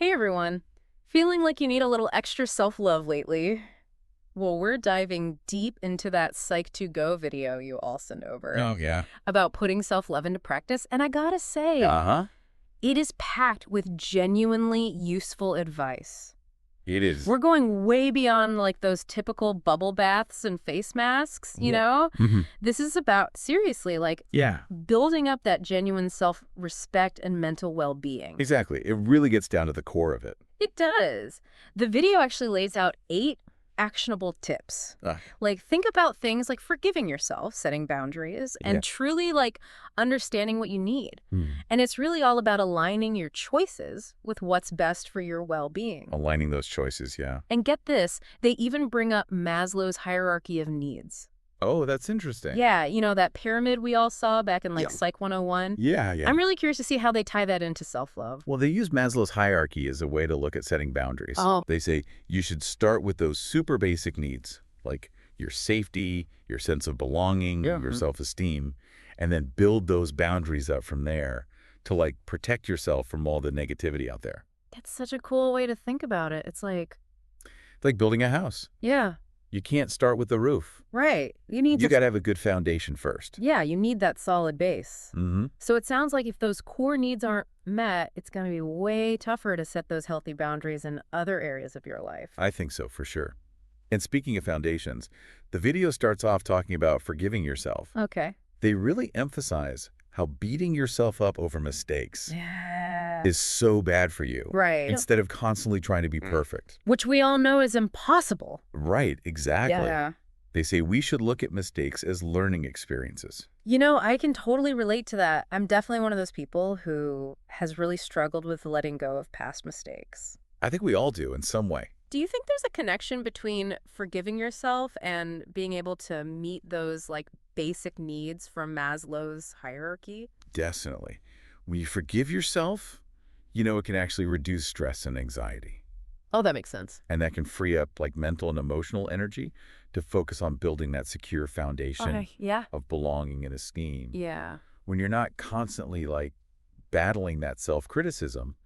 Hey everyone. Feeling like you need a little extra self-love lately? Well, we're diving deep into that Psych to Go video you all sent over Oh, yeah. about putting self-love into practice, and I gotta say, Uh-huh. it is packed with genuinely useful advice. It is. We're going way beyond like those typical bubble baths and face masks, you Yeah. know? Hmm. This is about, seriously, like Yeah, building up that genuine self-respect and mental well-being. exactly. It really gets down to the core of it. It does. The video actually lays out 8 actionable tips. Ah, Like, think about things like forgiving yourself, setting boundaries, yeah. and truly, like, understanding what you need. Hmm. And it's really all about aligning your choices with what's best for your well-being. Aligning those choices, yeah. And get this, they even bring up Maslow's hierarchy of needs. Oh, that's interesting. Yeah, that pyramid we all saw back in, like, Yeah. Psych 101. Yeah, yeah. I'm really curious to see how they tie that into self-love. Well, they use Maslow's hierarchy as a way to look at setting boundaries. Oh. They say you should start with those super basic needs, like your safety, your sense of belonging, Yeah. your self-esteem, and then build those boundaries up from there to, like, protect yourself from all the negativity out there. That's such a cool way to think about it. It's like, It's like building a house. yeah, You can't start with the roof. right. You need You to, got to have a good foundation first. yeah, you need that solid base. Mm-hmm. So it sounds like if those core needs aren't met, it's going to be way tougher to set those healthy boundaries in other areas of your life. I think so, for sure. And speaking of foundations, the video starts off talking about forgiving yourself. Okay. They really emphasize how beating yourself up over mistakes Yeah. is so bad for you, Right. instead of constantly trying to be perfect. Which we all know is impossible. Right, exactly. Yeah. They say we should look at mistakes as learning experiences. I can totally relate to that. I'm definitely one of those people who has really struggled with letting go of past mistakes. I think we all do in some way. Do you think there's a connection between forgiving yourself and being able to meet those like basic needs from Maslow's hierarchy? Definitely. When you forgive yourself, it can actually reduce stress and anxiety. Oh, that makes sense. And that can free up like mental and emotional energy to focus on building that secure foundation Okay, yeah. of belonging and esteem. Yeah. When you're not constantly like battling that self-criticism,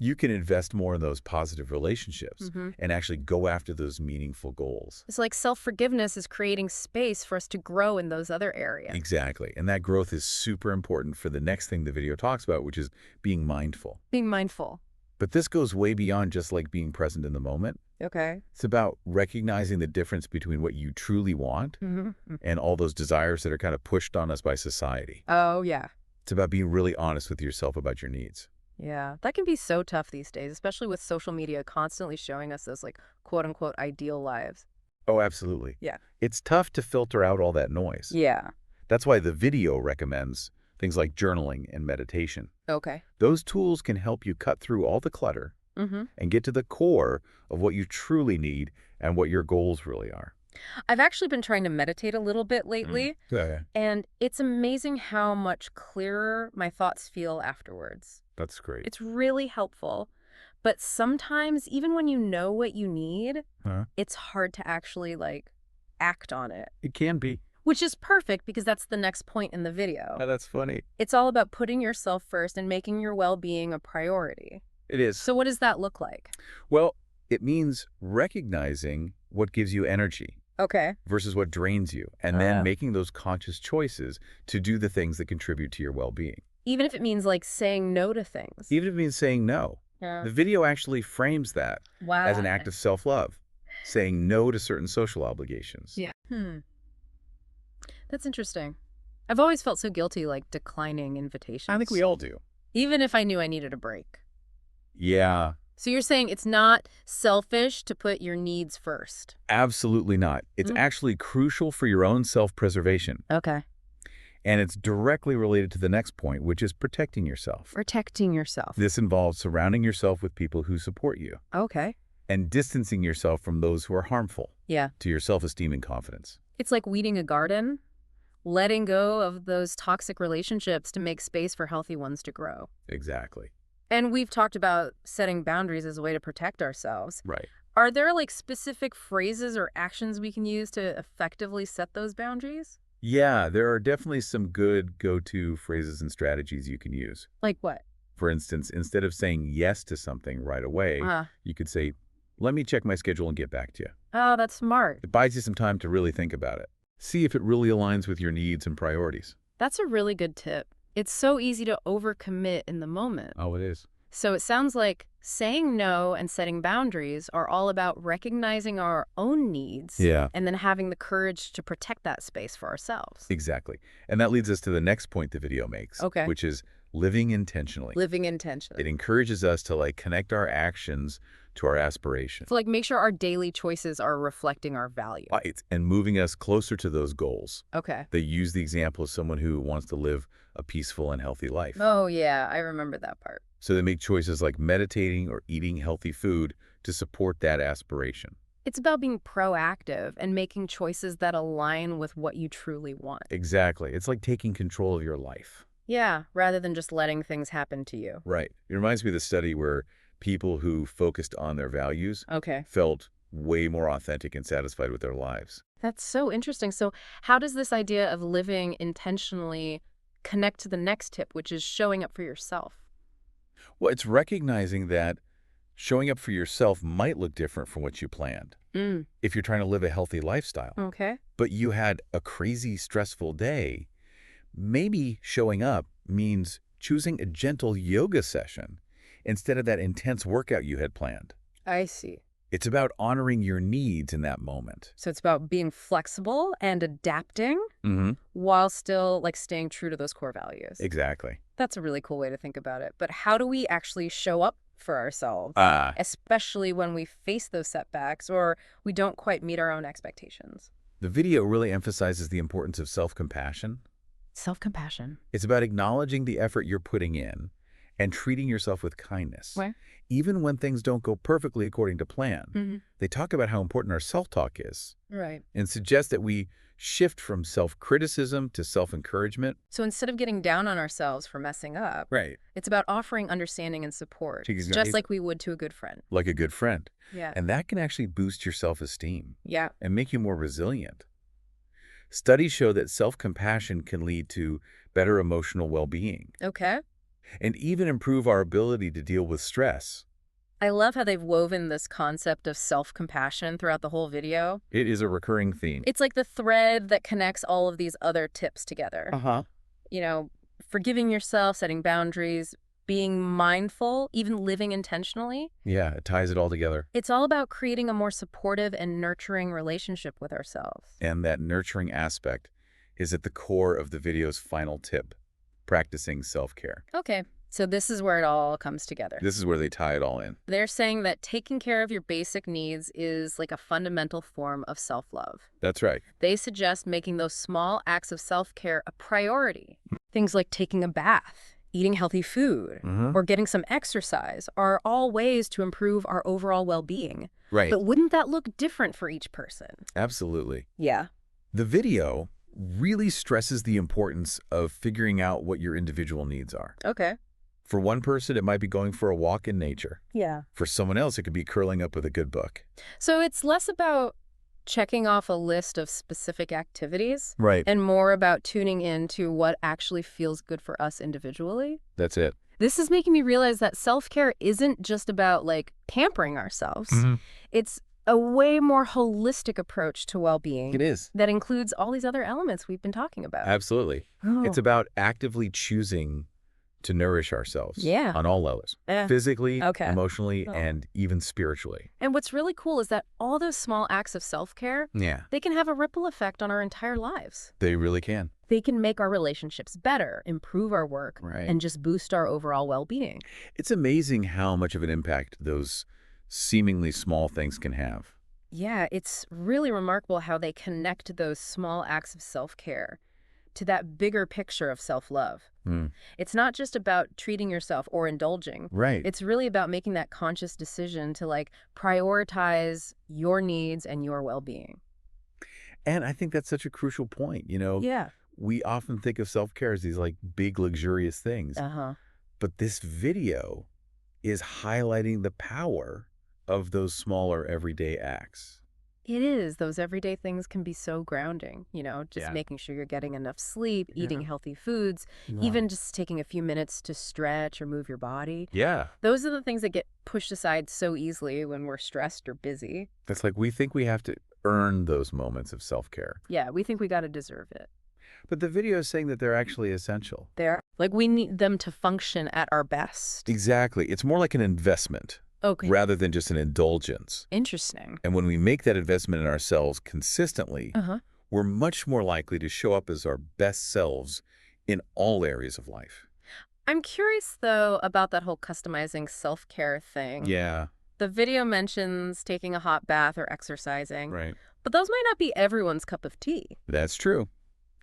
you can invest more in those positive relationships and actually go after those meaningful goals. It's like self-forgiveness is creating space for us to grow in those other areas. Exactly. And that growth is super important for the next thing the video talks about, which is being mindful. Being mindful. But this goes way beyond just like being present in the moment. Okay. It's about recognizing the difference between what you truly want and all those desires that are kind of pushed on us by society. Oh, yeah. It's about being really honest with yourself about your needs. Yeah. That can be so tough these days, especially with social media constantly showing us those like quote unquote ideal lives. Oh, absolutely. Yeah. It's tough to filter out all that noise. Yeah. That's why the video recommends things like journaling and meditation. Okay. Those tools can help you cut through all the clutter and get to the core of what you truly need and what your goals really are. I've actually been trying to meditate a little bit lately, Yeah, and it's amazing how much clearer my thoughts feel afterwards. that's great. It's really helpful. But sometimes, even when you know what you need, Huh? it's hard to actually, like, act on it. It can be. Which is perfect because that's the next point in the video. Oh, that's funny. It's all about putting yourself first and making your well-being a priority. It is. So what does that look like? Well, it means recognizing what gives you energy Okay. versus what drains you, and then making those conscious choices to do the things that contribute to your well-being. Even if it means, like, saying no to things. Even if it means saying no. Yeah. The video actually frames that Wow. as an act of self-love, saying no to certain social obligations. Yeah. That's interesting. I've always felt so guilty, like, declining invitations. I think we all do. Even if I knew I needed a break. Yeah, So you're saying it's not selfish to put your needs first? absolutely not. It's actually crucial for your own self-preservation. Okay. And it's directly related to the next point, which is protecting yourself. Protecting yourself. This involves surrounding yourself with people who support you Okay. and distancing yourself from those who are harmful Yeah. to your self-esteem and confidence. It's like weeding a garden, letting go of those toxic relationships to make space for healthy ones to grow. Exactly. And we've talked about setting boundaries as a way to protect ourselves. Right. Are there like specific phrases or actions we can use to effectively set those boundaries? Yeah, there are definitely some good go-to phrases and strategies you can use. Like what? For instance, instead of saying yes to something right away, you could say, let me check my schedule and get back to you. Oh, that's smart. It buys you some time to really think about it. See if it really aligns with your needs and priorities. That's a really good tip. It's so easy to overcommit in the moment. Oh, it is. So it sounds like saying no and setting boundaries are all about recognizing our own needs Yeah, and then having the courage to protect that space for ourselves. exactly. And that leads us to the next point the video makes, Okay. which is living intentionally. Living intentionally. It encourages us to connect our actions to our aspirations. So make sure our daily choices are reflecting our value. Right, and moving us closer to those goals. Okay. They use the example of someone who wants to live a peaceful and healthy life. Oh, yeah, I remember that part. So they make choices like meditating or eating healthy food to support that aspiration. It's about being proactive and making choices that align with what you truly want. Exactly. It's like taking control of your life. Yeah, rather than just letting things happen to you. Right. It reminds me of the study where people who focused on their values Okay. felt way more authentic and satisfied with their lives. That's so interesting. So how does this idea of living intentionally connect to the next tip, which is showing up for yourself? Well, it's recognizing that showing up for yourself might look different from what you planned. If you're trying to live a healthy lifestyle, Okay. but you had a crazy, stressful day, maybe showing up means choosing a gentle yoga session instead of that intense workout you had planned. I see. It's about honoring your needs in that moment. So it's about being flexible and adapting while still staying true to those core values. Exactly. That's a really cool way to think about it. But how do we actually show up for ourselves, especially when we face those setbacks or we don't quite meet our own expectations? The video really emphasizes the importance of self-compassion. Self-compassion. It's about acknowledging the effort you're putting in and treating yourself with kindness. Right. Even when things don't go perfectly according to plan. They talk about how important our self-talk is Right. and suggest that we shift from self-criticism to self-encouragement. So instead of getting down on ourselves for messing up, Right. it's about offering understanding and support, Exactly. just like we would to a good friend. Like a good friend. Yeah. And that can actually boost your self-esteem Yeah. and make you more resilient. Studies show that self-compassion can lead to better emotional well-being Okay. and even improve our ability to deal with stress. I love how they've woven this concept of self-compassion throughout the whole video. It is a recurring theme. It's like the thread that connects all of these other tips together. You know, forgiving yourself, setting boundaries, being mindful, even living intentionally. Yeah, it ties it all together. It's all about creating a more supportive and nurturing relationship with ourselves. And that nurturing aspect is at the core of the video's final tip, practicing self-care. Okay, so this is where it all comes together. This is where they tie it all in. They're saying that taking care of your basic needs is like a fundamental form of self-love. That's right. They suggest making those small acts of self-care a priority. Things like taking a bath, eating healthy food, or getting some exercise are all ways to improve our overall well-being. Right. But wouldn't that look different for each person? Absolutely. Yeah. The video really stresses the importance of figuring out what your individual needs are. Okay. For one person, it might be going for a walk in nature. Yeah. For someone else, it could be curling up with a good book. So it's less about checking off a list of specific activities Right. and more about tuning into what actually feels good for us individually. That's it. This is making me realize that self-care isn't just about pampering ourselves. It's a way more holistic approach to well-being. It is. That includes all these other elements we've been talking about. Absolutely. Oh. It's about actively choosing to nourish ourselves on all levels, physically, emotionally, and even spiritually. And what's really cool is that all those small acts of self-care, they can have a ripple effect on our entire lives. They really can. They can make our relationships better, improve our work, and just boost our overall well-being. It's amazing how much of an impact those seemingly small things can have. Yeah, it's really remarkable how they connect those small acts of self-care to that bigger picture of self-love. It's not just about treating yourself or indulging. Right. It's really about making that conscious decision to prioritize your needs and your well-being. And I think that's such a crucial point. Yeah. We often think of self-care as these big luxurious things. But this video is highlighting the power of those smaller everyday acts. It is. Those everyday things can be so grounding, just Yeah. making sure you're getting enough sleep, eating Yeah. healthy foods, Wow. even just taking a few minutes to stretch or move your body. Yeah. Those are the things that get pushed aside so easily when we're stressed or busy. That's like we think we have to earn those moments of self-care. Yeah, we think we got to deserve it. But the video is saying that they're actually essential. There. Like we need them to function at our best. Exactly. It's more like an investment Okay. rather than just an indulgence. Interesting. And when we make that investment in ourselves consistently, Uh-huh. we're much more likely to show up as our best selves in all areas of life. I'm curious, though, about that whole customizing self-care thing. Yeah, The video mentions taking a hot bath or exercising, right. but those might not be everyone's cup of tea. That's true.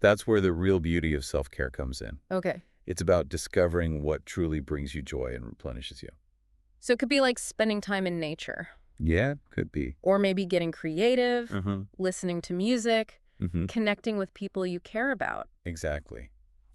That's where the real beauty of self-care comes in. Okay. It's about discovering what truly brings you joy and replenishes you. So it could be like spending time in nature, Yeah, could be. or maybe getting creative, Mm-hmm. listening to music, Mm-hmm. connecting with people you care about. Exactly.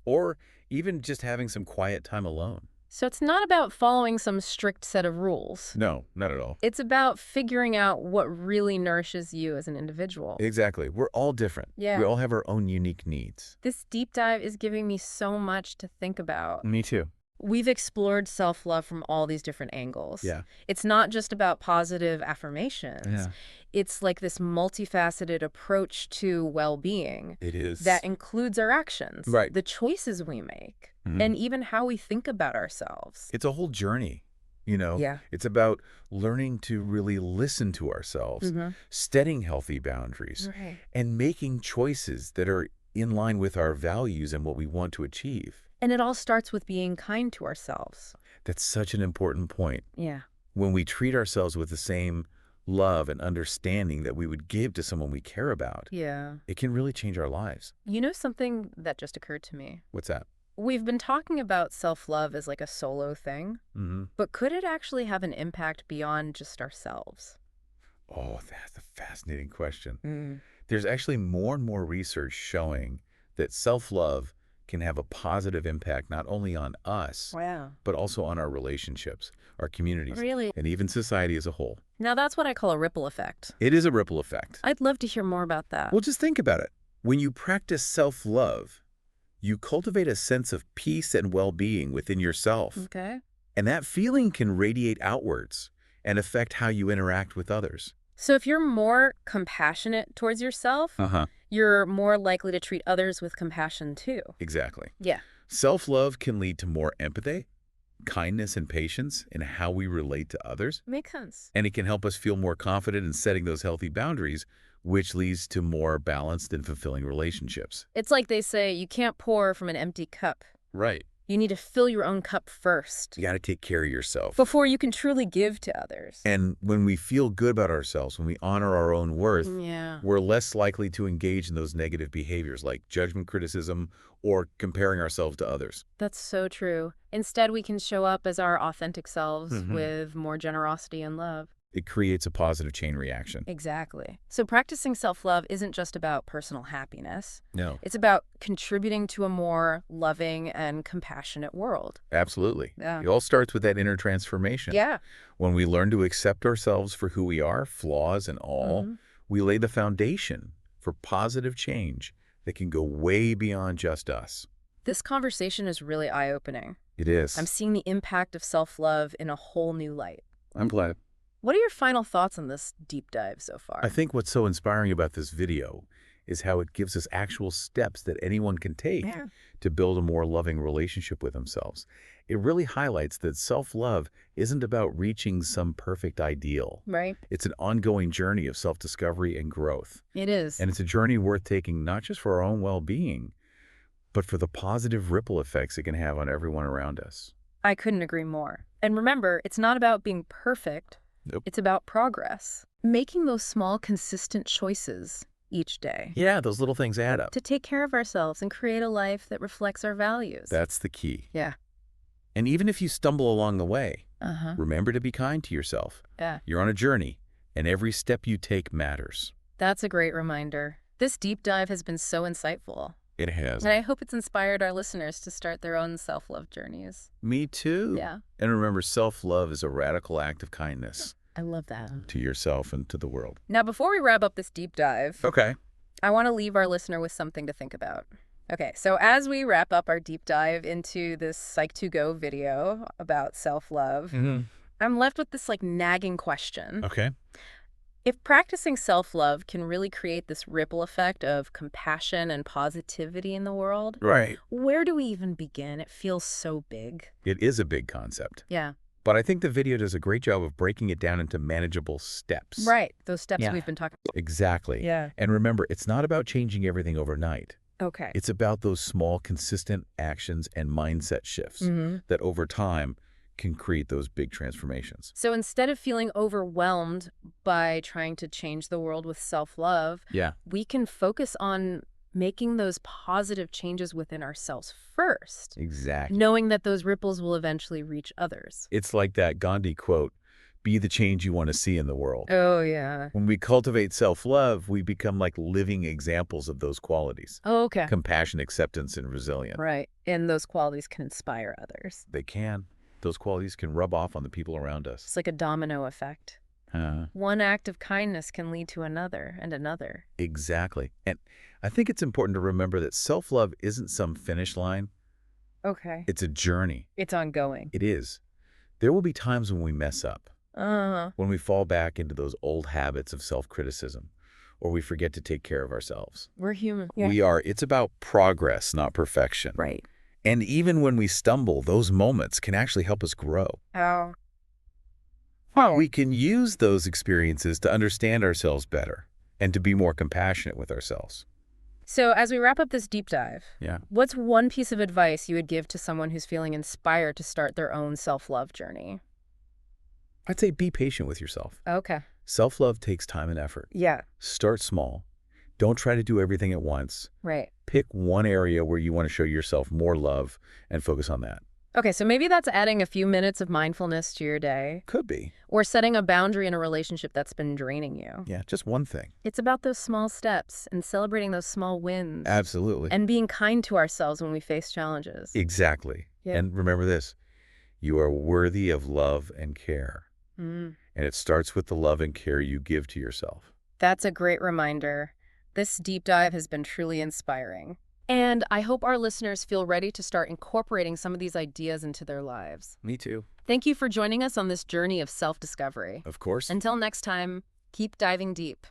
Or even just having some quiet time alone. So it's not about following some strict set of rules. No, not at all. It's about figuring out what really nourishes you as an individual. Exactly. We're all different. Yeah. We all have our own unique needs. This deep dive is giving me so much to think about. Me too. We've explored self-love from all these different angles. Yeah. It's not just about positive affirmations. Yeah. It's like this multifaceted approach to well-being It is. that includes our actions, Right. the choices we make, Mhm. and even how we think about ourselves. It's a whole journey, you know? Yeah. It's about learning to really listen to ourselves, setting healthy boundaries, Right. and making choices that are in line with our values and what we want to achieve. And it all starts with being kind to ourselves. That's such an important point. Yeah. When we treat ourselves with the same love and understanding that we would give to someone we care about, Yeah. it can really change our lives. You know something that just occurred to me? What's that? We've been talking about self-love as like a solo thing, Mm-hmm. but could it actually have an impact beyond just ourselves? Oh, that's a fascinating question. There's actually more and more research showing that self-love can have a positive impact not only on us, Wow. but also on our relationships, our communities, Really? and even society as a whole. Now that's what I call a ripple effect. It is a ripple effect. I'd love to hear more about that. Well, just think about it. When you practice self-love, you cultivate a sense of peace and well-being within yourself. Okay. And that feeling can radiate outwards and affect how you interact with others. So if you're more compassionate towards yourself, Uh-huh. you're more likely to treat others with compassion too. Exactly. Yeah. Self-love can lead to more empathy, kindness, and patience in how we relate to others. Makes sense. And it can help us feel more confident in setting those healthy boundaries, which leads to more balanced and fulfilling relationships. It's like they say, you can't pour from an empty cup. Right. You need to fill your own cup first You got to take care of yourself. before you can truly give to others. And when we feel good about ourselves, when we honor our own worth, Yeah. we're less likely to engage in those negative behaviors like judgment, criticism, or comparing ourselves to others. That's so true. Instead, we can show up as our authentic selves Mhm. with more generosity and love. It creates a positive chain reaction. Exactly. So practicing self-love isn't just about personal happiness. No, It's about contributing to a more loving and compassionate world. absolutely. Yeah. It all starts with that inner transformation. Yeah. When we learn to accept ourselves for who we are, flaws and all, Mhm. we lay the foundation for positive change that can go way beyond just us. This conversation is really eye-opening. It is. I'm seeing the impact of self-love in a whole new light. I'm glad. What are your final thoughts on this deep dive so far? I think what's so inspiring about this video is how it gives us actual steps that anyone can take Yeah. to build a more loving relationship with themselves. It really highlights that self-love isn't about reaching some perfect ideal. Right? It's an ongoing journey of self-discovery and growth. It is. And it's a journey worth taking not just for our own well-being, but for the positive ripple effects it can have on everyone around us. I couldn't agree more. And remember, it's not about being perfect. Nope. It's about progress. Making those small, consistent choices each day Yeah, those little things add up. to take care of ourselves and create a life that reflects our values. That's the key. Yeah. And even if you stumble along the way, Uh-huh. remember to be kind to yourself. Yeah. You're on a journey, and every step you take matters. That's a great reminder. This deep dive has been so insightful. It has. And I hope it's inspired our listeners to start their own self-love journeys. Me too. Yeah. And remember, self-love is a radical act of kindness. I love that. to yourself and to the world. Now, before we wrap up this deep dive, Okay. I want to leave our listener with something to think about. Okay, so as we wrap up our deep dive into this Psych2Go video about self-love, I'm left with this nagging question. Okay. If practicing self-love can really create this ripple effect of compassion and positivity in the world, Right. where do we even begin? It feels so big. It is a big concept. Yeah. But I think the video does a great job of breaking it down into manageable steps. Right. Those steps Yeah. we've been talking about. Exactly. Yeah. And remember, it's not about changing everything overnight. Okay. It's about those small, consistent actions and mindset shifts that over time can create those big transformations. So instead of feeling overwhelmed by trying to change the world with self-love, Yeah. we can focus on making those positive changes within ourselves first, Exactly. knowing that those ripples will eventually reach others. It's like that Gandhi quote, be the change you want to see in the world. Oh, yeah. When we cultivate self-love, we become like living examples of those qualities. Oh, okay. Compassion, acceptance, and resilience. Right. And those qualities can inspire others. They can. Those qualities can rub off on the people around us. It's like a domino effect. One act of kindness can lead to another and another. Exactly. And I think it's important to remember that self-love isn't some finish line. Okay. It's a journey. It's ongoing. It is. There will be times when we mess up, Uh-huh. when we fall back into those old habits of self-criticism, or we forget to take care of ourselves. We're human. It's about progress, not perfection. Right. And even when we stumble, those moments can actually help us grow. Oh. We can use those experiences to understand ourselves better and to be more compassionate with ourselves. So as we wrap up this deep dive, Yeah. what's one piece of advice you would give to someone who's feeling inspired to start their own self-love journey? I'd say be patient with yourself. Okay. Self-love takes time and effort. Yeah. Start small. Don't try to do everything at once. Right. Pick one area where you want to show yourself more love and focus on that. Okay, so maybe that's adding a few minutes of mindfulness to your day, Could be. or setting a boundary in a relationship that's been draining you. Yeah, just one thing. It's about those small steps and celebrating those small wins. Absolutely. And being kind to ourselves when we face challenges. Exactly. Yeah. And remember this, you are worthy of love and care. Mm. And it starts with the love and care you give to yourself. That's a great reminder. This deep dive has been truly inspiring. And I hope our listeners feel ready to start incorporating some of these ideas into their lives. Me too. Thank you for joining us on this journey of self-discovery. Of course. Until next time, keep diving deep.